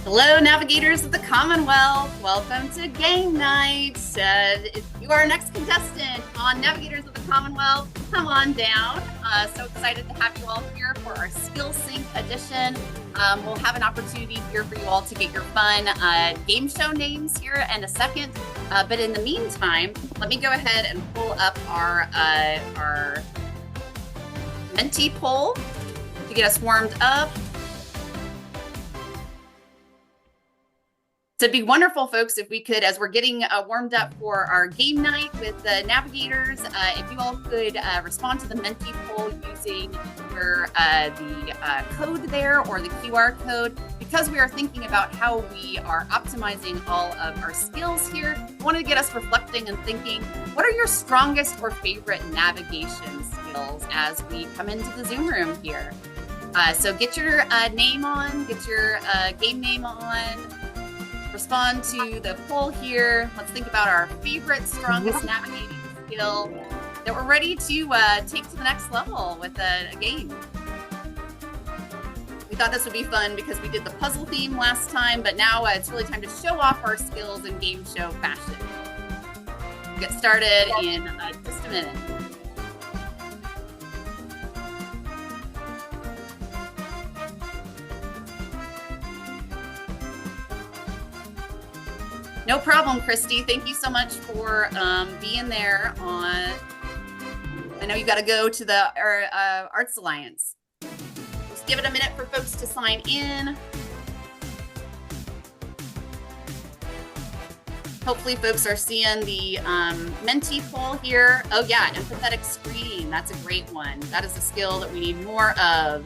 Hello, Navigators of the Commonwealth. Welcome to game night. If you are our next contestant on Navigators of the Commonwealth, come on down. So excited to have you all here for our Skill Sync edition. We'll have an opportunity here for you all to get your fun game show names here in a second. But in the meantime, let me go ahead and pull up our Menti poll to get us warmed up. So it'd be wonderful, folks, if we could, as we're getting warmed up for our game night with the Navigators, if you all could respond to the Menti poll using your the code there or the QR code, because we are thinking about how we are optimizing all of our skills here. I wanted to get us reflecting and thinking, what are your strongest or favorite navigation skills as we come into the Zoom room here? So get your name on, get your game name on. Respond to the poll here. Let's think about our favorite, strongest navigating skill that we're ready to take to the next level with a game. We thought this would be fun because we did the puzzle theme last time, but now it's really time to show off our skills in game show fashion. We'll get started in just a minute. No problem, Christy. Thank you so much for being there on. I know you got to go to the Arts Alliance. Just give it a minute for folks to sign in. Hopefully folks are seeing the Menti poll here. Oh yeah, empathetic screening. That's a great one. That is a skill that we need more of.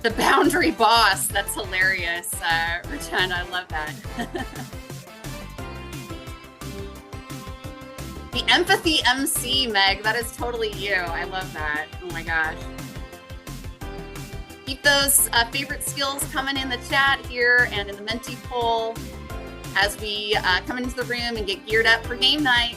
The boundary boss. That's hilarious. Richard, I love that. The empathy MC, Meg. That is totally you. I love that. Oh my gosh. Keep those favorite skills coming in the chat here and in the Menti poll as we come into the room and get geared up for game night.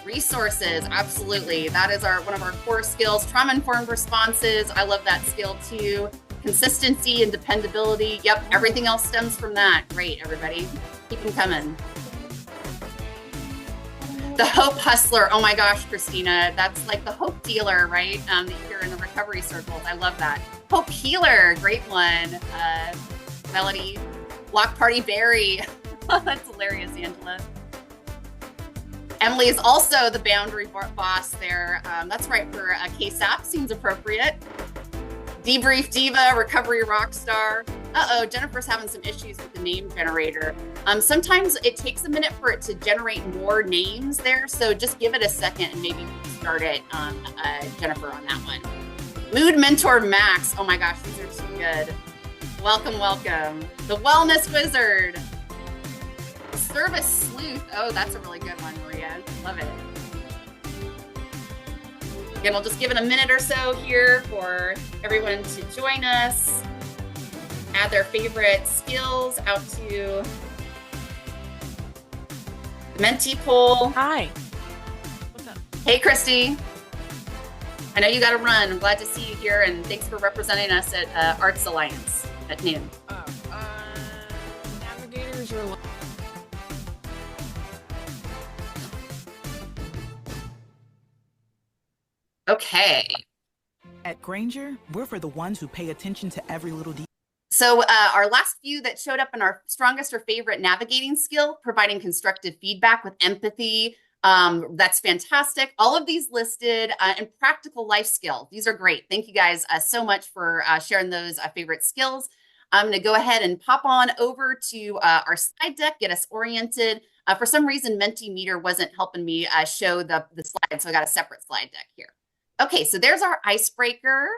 Resources, absolutely. That is one of our core skills. Trauma-informed responses. I love that skill too. Consistency and dependability. Yep, everything else stems from that. Great, everybody. Keep them coming. The hope hustler. Oh my gosh, Christina. That's like the hope dealer, right? That you hear in the recovery circles. I love that. Hope healer. Great one. Melody. Block party Barry. That's hilarious, Angela. Emily is also the boundary boss there. That's right for KSAP, seems appropriate. Debrief Diva, recovery rock star. Uh-oh, Jennifer's having some issues with the name generator. Sometimes it takes a minute for it to generate more names there, so just give it a second and maybe start it, Jennifer, on that one. Mood Mentor Max. Oh my gosh, these are too good. Welcome, welcome. The Wellness Wizard. Service Sleuth. Oh, that's a really good one, Maria. Love it. Again, we'll just give it a minute or so here for everyone to join us. Add their favorite skills out to the Menti poll. Hi. What's up? Hey, Christy. I know you got to run. I'm glad to see you here, and thanks for representing us at Arts Alliance at noon. Navigators are... Okay. At Granger, we're for the ones who pay attention to every little detail. So our last few that showed up in our strongest or favorite navigating skill, providing constructive feedback with empathy. That's fantastic. All of these listed and practical life skills. These are great. Thank you guys so much for sharing those favorite skills. I'm going to go ahead and pop on over to our slide deck, get us oriented. For some reason, Mentimeter wasn't helping me show the slide, so I got a separate slide deck here. Okay, so there's our icebreaker.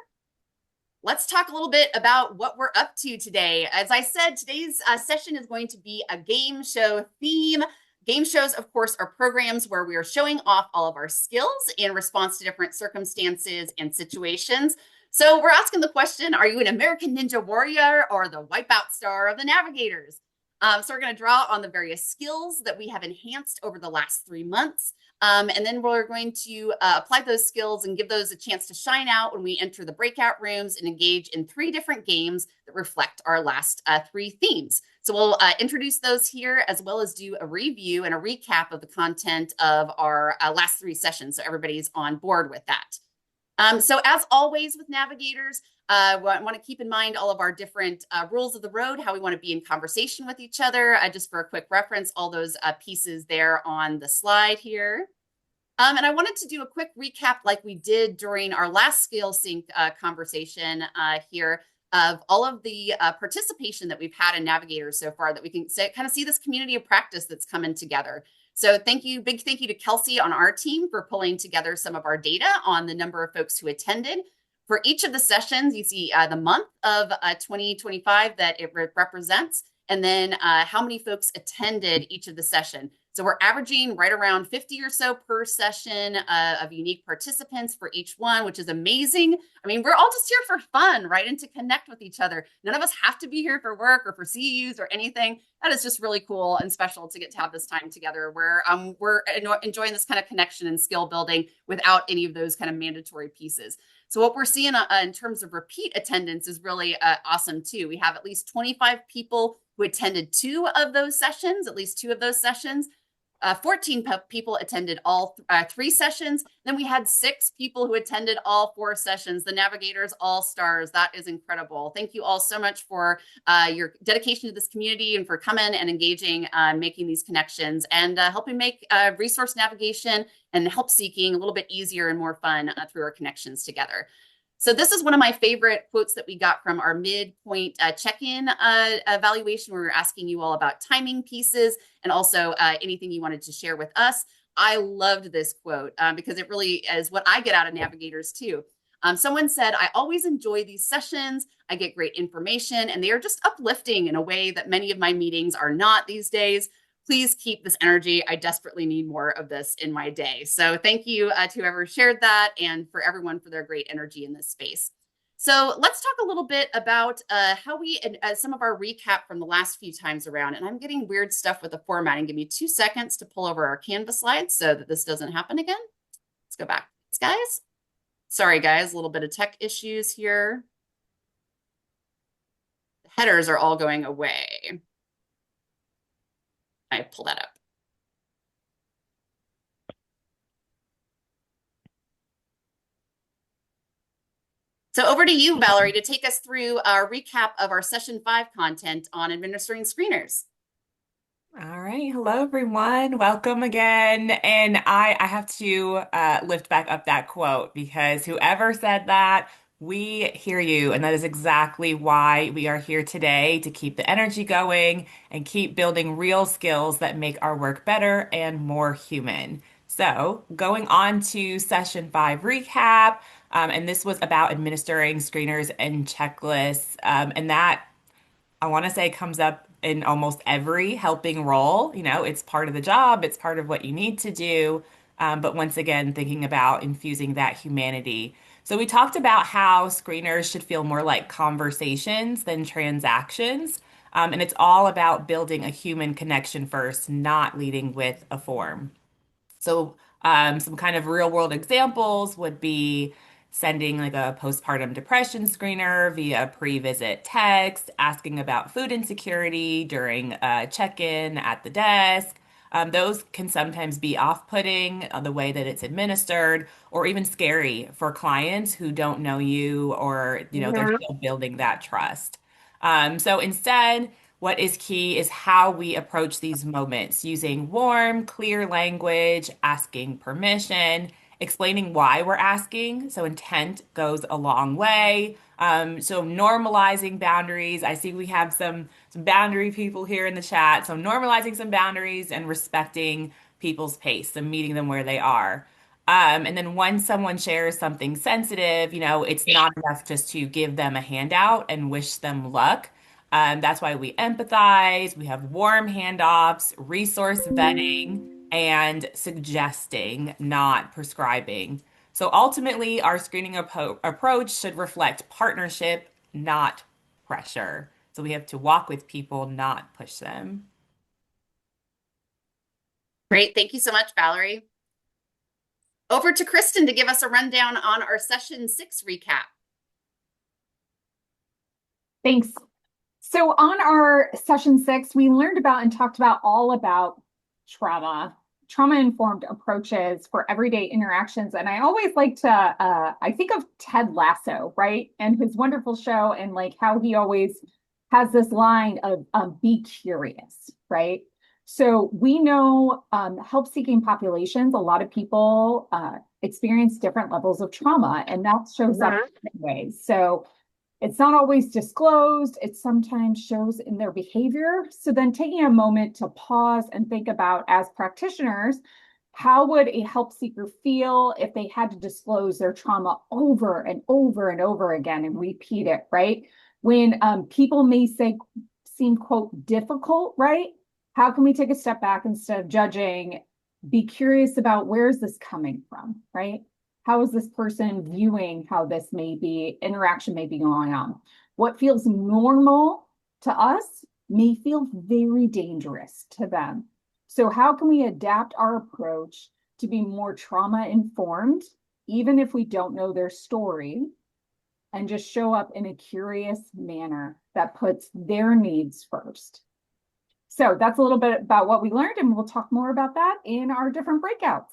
Let's talk a little bit about what we're up to today. As I said, today's session is going to be a game show theme. Game shows, of course, are programs where we are showing off all of our skills in response to different circumstances and situations. So we're asking the question, are you an American Ninja Warrior or the Wipeout star of the Navigators? So we're going to draw on the various skills that we have enhanced over the last 3 months. And then we're going to apply those skills and give those a chance to shine out when we enter the breakout rooms and engage in 3 different games that reflect our last 3 themes. So we'll introduce those here as well as do a review and a recap of the content of our last 3 sessions. So everybody's on board with that. So as always with Navigators, want to keep in mind all of our different rules of the road, how we want to be in conversation with each other. Just for a quick reference, all those pieces there on the slide here. And I wanted to do a quick recap like we did during our last Scale Sync conversation here of all of the participation that we've had in Navigators so far, that we can kind of see this community of practice that's coming together. So big thank you to Kelsey on our team for pulling together some of our data on the number of folks who attended. For each of the sessions, you see the month of 2025 that it represents, and then how many folks attended each of the session. So we're averaging right around 50 or so per session of unique participants for each one, which is amazing. I mean, we're all just here for fun, right? And to connect with each other. None of us have to be here for work or for CEUs or anything. That is just really cool and special to get to have this time together where we're enjoying this kind of connection and skill building without any of those kind of mandatory pieces. So what we're seeing in terms of repeat attendance is really awesome too. We have at least 25 people who attended 2 of those sessions, at least 2 of those sessions. 14 people attended all 3 sessions. Then we had 6 people who attended all 4 sessions. The Navigators All Stars. That is incredible. Thank you all so much for your dedication to this community and for coming and engaging, making these connections and helping make resource navigation and help seeking a little bit easier and more fun through our connections together. So this is one of my favorite quotes that we got from our midpoint check-in evaluation, where we were asking you all about timing pieces and also anything you wanted to share with us. I loved this quote because it really is what I get out of Navigators too. Someone said, I always enjoy these sessions. I get great information and they are just uplifting in a way that many of my meetings are not these days. Please keep this energy. I desperately need more of this in my day. So thank you to whoever shared that and for everyone for their great energy in this space. So let's talk a little bit about how we, some of our recap from the last few times around. And I'm getting weird stuff with the formatting. Give me 2 seconds to pull over our Canvas slides so that this doesn't happen again. Let's go back, guys. Sorry, guys, a little bit of tech issues here. The headers are all going away. I pull that up. So over to you, Valerie, to take us through a recap of our session 5 content on administering screeners. All right. Hello, everyone. Welcome again. And I have to lift back up that quote because whoever said that, we hear you. And that is exactly why we are here today to keep the energy going and keep building real skills that make our work better and more human. So, going on to session 5 recap. And this was about administering screeners and checklists. And that I want to say comes up in almost every helping role. You know, it's part of the job, it's part of what you need to do. But once again, thinking about infusing that humanity. So we talked about how screeners should feel more like conversations than transactions. And it's all about building a human connection first, not leading with a form. So, some kind of real world examples would be sending like a postpartum depression screener via pre-visit text, asking about food insecurity during a check-in at the desk. Those can sometimes be off-putting the way that it's administered, or even scary for clients who don't know you, or they're still building that trust. So instead, what is key is how we approach these moments using warm, clear language, asking permission, explaining why we're asking. So intent goes a long way. So normalizing boundaries. I see we have some boundary people here in the chat. So normalizing some boundaries and respecting people's pace and meeting them where they are. And then when someone shares something sensitive, it's not enough just to give them a handout and wish them luck. That's why we empathize, we have warm handoffs, resource vetting, and suggesting, not prescribing. So ultimately, our screening approach should reflect partnership, not pressure. So we have to walk with people, not push them. Great. Thank you so much, Valerie. Over to Kristen to give us a rundown on our session 6 recap. Thanks. So on our session 6, we learned about and talked about all about trauma-informed approaches for everyday interactions. And I always like to, I think of Ted Lasso, right? And his wonderful show and like how he always has this line of be curious, right? So we know help-seeking populations, a lot of people experience different levels of trauma, and that shows up in different ways. So it's not always disclosed. It sometimes shows in their behavior. So then taking a moment to pause and think about, as practitioners, how would a help seeker feel if they had to disclose their trauma over and over and over again and repeat it, right? When people may seem, quote, difficult, right? How can we take a step back instead of judging, be curious about where is this coming from, right? How is this person viewing how this interaction may be going on? What feels normal to us may feel very dangerous to them. So how can we adapt our approach to be more trauma informed, even if we don't know their story, and just show up in a curious manner that puts their needs first? So that's a little bit about what we learned, and we'll talk more about that in our different breakouts.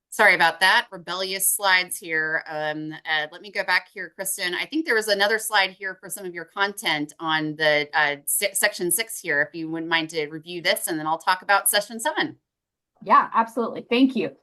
Sorry about that. Rebellious slides here. Let me go back here, Kristen. I think there was another slide here for some of your content on the section 6 here, if you wouldn't mind to review this, and then I'll talk about session 7. Yeah, absolutely. Thank you.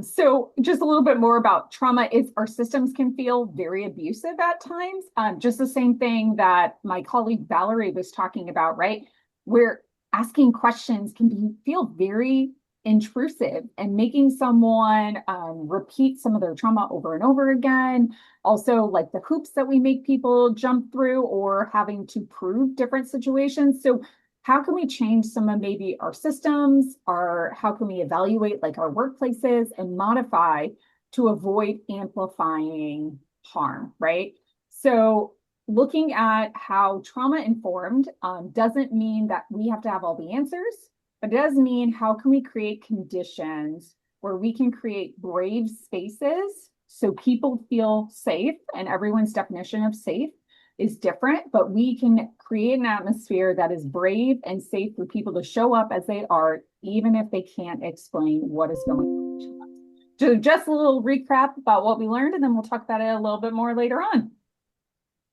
So just a little bit more about trauma is our systems can feel very abusive at times. Just the same thing that my colleague Valerie was talking about, right? Where asking questions can feel very intrusive and making someone repeat some of their trauma over and over again. Also, like the hoops that we make people jump through or having to prove different situations. So how can we change some of maybe our systems, or how can we evaluate like our workplaces and modify to avoid amplifying harm, right? So looking at how trauma informed doesn't mean that we have to have all the answers, but it does mean how can we create conditions where we can create brave spaces so people feel safe, and everyone's definition of safe is different, but we can create an atmosphere that is brave and safe for people to show up as they are, even if they can't explain what is going on. So just a little recap about what we learned, and then we'll talk about it a little bit more later on.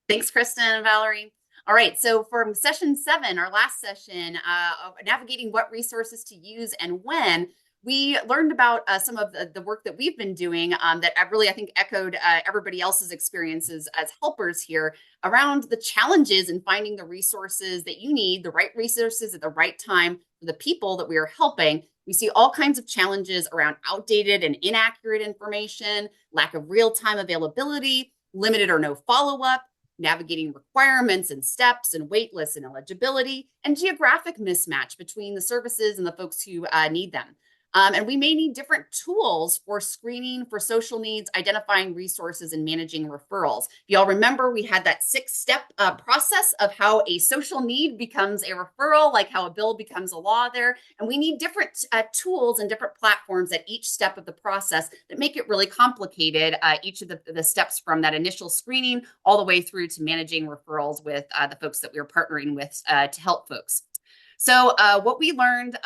Thanks, Kristen and Valerie. All right, so from session 7, our last session, navigating what resources to use and when, we learned about some of the work that we've been doing that I think echoed everybody else's experiences as helpers here around the challenges in finding the resources that you need, the right resources at the right time for the people that we are helping. We see all kinds of challenges around outdated and inaccurate information, lack of real-time availability, limited or no follow-up, navigating requirements and steps and wait lists and eligibility, and geographic mismatch between the services and the folks who need them. And we may need different tools for screening for social needs, identifying resources, and managing referrals. If y'all remember, we had that 6-step process of how a social need becomes a referral, like how a bill becomes a law there. And we need different tools and different platforms at each step of the process that make it really complicated, each of the steps from that initial screening all the way through to managing referrals with the folks that we are partnering with to help folks. So what we learned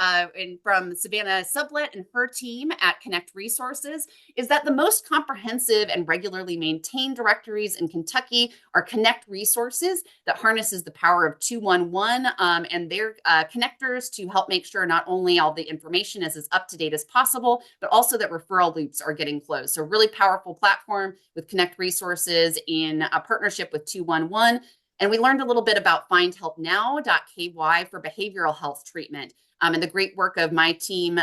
from Savannah Sublett and her team at Connect Resources is that the most comprehensive and regularly maintained directories in Kentucky are Connect Resources that harnesses the power of 211 and their connectors to help make sure not only all the information is as up to date as possible, but also that referral loops are getting closed. So really powerful platform with Connect Resources in a partnership with 211. And we learned a little bit about findhelpnow.ky for behavioral health treatment and the great work of my team,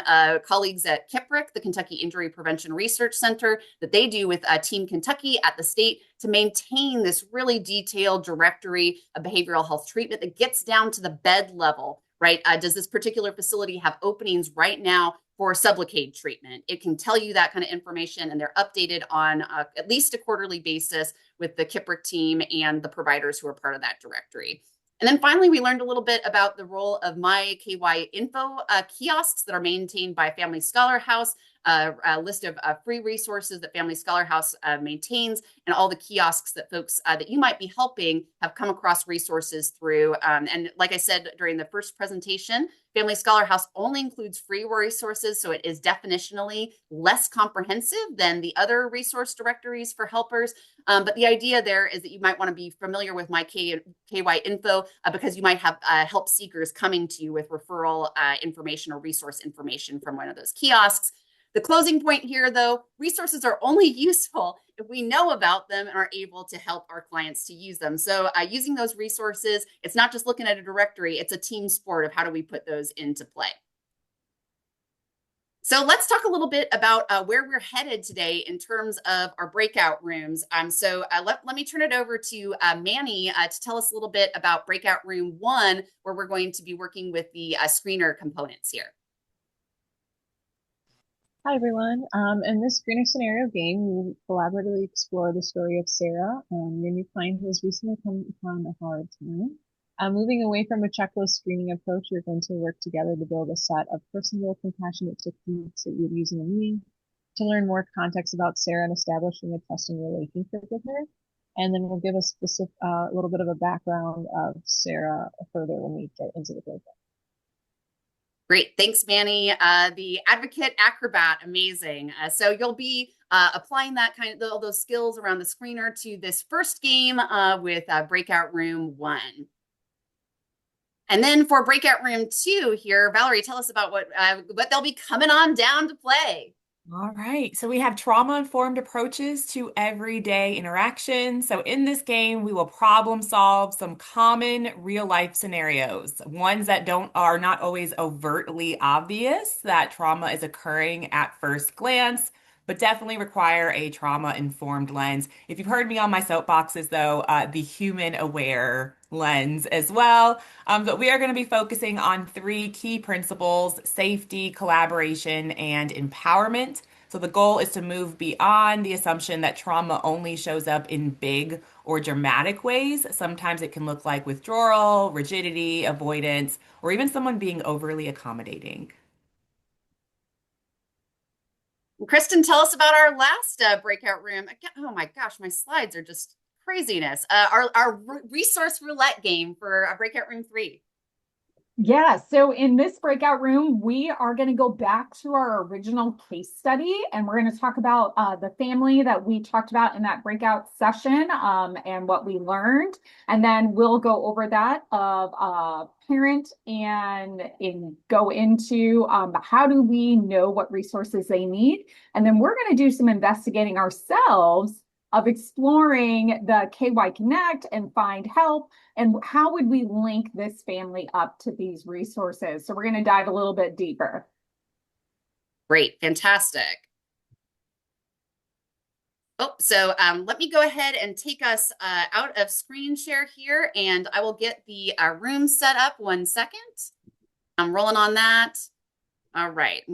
colleagues at KIPRIC, the Kentucky Injury Prevention Research Center, that they do with Team Kentucky at the state to maintain this really detailed directory of behavioral health treatment that gets down to the bed level, right? Does this particular facility have openings right now for Sublocade treatment. It can tell you that kind of information, and they're updated on at least a quarterly basis with the Kiprick team and the providers who are part of that directory. And then finally, we learned a little bit about the role of my KY info kiosks that are maintained by Family Scholar House, a list of free resources that Family Scholar House maintains, and all the kiosks that folks that you might be helping have come across resources through. And like I said during the first presentation, Family Scholar House only includes free resources, so it is definitionally less comprehensive than the other resource directories for helpers. But the idea there is that you might want to be familiar with my KY info because you might have help seekers coming to you with referral information or resource information from one of those kiosks. The closing point here, though, resources are only useful if we know about them and are able to help our clients to use them. So using those resources, it's not just looking at a directory, it's a team sport of how do we put those into play. So let's talk a little bit about where we're headed today in terms of our breakout rooms. Let me turn it over to Manny to tell us a little bit about breakout room 1, where we're going to be working with the screener components here. Hi everyone. In this screener scenario game, we collaboratively explore the story of Sarah, your new client who has recently come upon a hard time. Moving away from a checklist screening approach, you're going to work together to build a set of personal, compassionate techniques that you would use in a meeting to learn more context about Sarah and establishing a trusting relationship with her. And then we'll give a little bit of a background of Sarah further when we get into the breakout. Great. Thanks, Manny. The advocate acrobat, amazing. So you'll be applying that all those skills around the screener to this first game with breakout room 1. And then for breakout room 2 here, Valerie, tell us about what they'll be coming on down to play. All right, so we have trauma-informed approaches to everyday interactions. So in this game, we will problem solve some common real-life scenarios, ones that are not always overtly obvious that trauma is occurring at first glance, but definitely require a trauma-informed lens. If you've heard me on my soapboxes, though, the human-aware lens as well. But we are going to be focusing on 3 key principles: safety, collaboration, and empowerment. So the goal is to move beyond the assumption that trauma only shows up in big or dramatic ways. Sometimes it can look like withdrawal, rigidity, avoidance, or even someone being overly accommodating. Kristen, tell us about our last breakout room. Oh my gosh, my slides are just craziness. Our resource roulette game for breakout room 3. Yeah, so in this breakout room, we are going to go back to our original case study, and we're going to talk about the family that we talked about in that breakout session and what we learned. And then we'll go over that of parent and go into how do we know what resources they need. And then we're going to do some investigating ourselves of exploring the KY Connect and find help, and how would we link this family up to these resources. So we're going to dive a little bit deeper. Great, fantastic. Oh, so let me go ahead and take us out of screen share here, and I will get the room set up. 1 second. I'm rolling on that. All right.